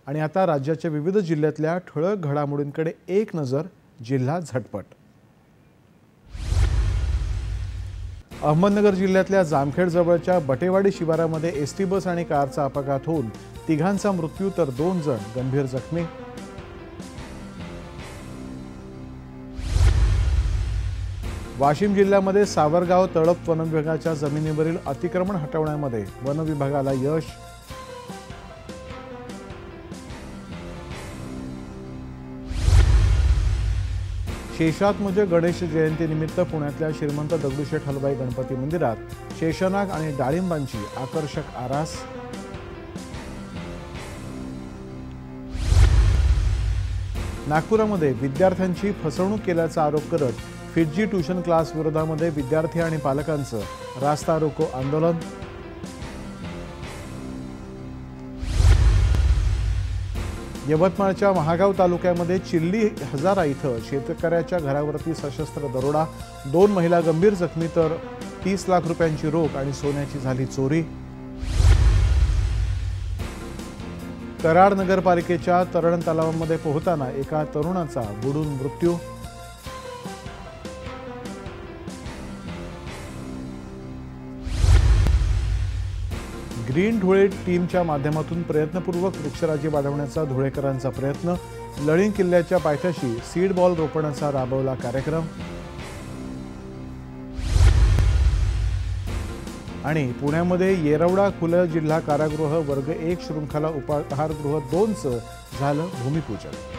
आणि आता राज्याच्या विविध जिल्ह्यातल्या ठळक घडामोडींकडे एक नजर. जिल्हा झटपट. अहमदनगर जिल्ह्यातल्या जामखेड जवळच्या बटेवाडी शिवारामध्ये एसटी बस आणि कारचा अपघात होऊन तिघांचा मृत्यू तर 2 जण गंभीर जखमी. वाशिम जिल्ह्यामध्ये सावरगाव तळप वन विभागाच्या जमिनीवरील अतिक्रमण हटवण्यामध्ये वन विभागाला यश. शेषात्मज गणेश जयंतीनिमित्त पुण्यातल्या श्रीमंत दगडूशेठ हलवाई गणपती मंदिरात शेषनाग आणि डाळिंबांची आकर्षक आरास. नागपुरामध्ये विद्यार्थ्यांची फसवणूक केल्याचा आरोप करत फिटजी ट्यूशन क्लास विरोधामध्ये विद्यार्थी आणि पालकांचं रास्ता रोको आंदोलन. यवतमाळच्या महागाव तालुक्यामध्ये चिल्ली हजारा इथं शेतकऱ्याच्या घरावरती सशस्त्र दरोडा. 2 महिला गंभीर जखमी तर 30 लाख रुपयांची रोख आणि सोन्याची झाली चोरी. कराड नगरपालिकेच्या तरण तलावामध्ये पोहताना एका तरुणाचा बुडून मृत्यू. ग्रीन धुळे टीमच्या माध्यमातून प्रयत्नपूर्वक वृक्षराजी वाढवण्याचा धुळेकरांचा प्रयत्न. लळिंग किल्ल्याच्या पायथ्याशी सीड बॉल रोपणाचा राबवला कार्यक्रम. आणि पुण्यामध्ये येरवडा खुलं जिल्हा कारागृह वर्ग 1 शृंखला उपाहारगृह 2चं झालं भूमिपूजन.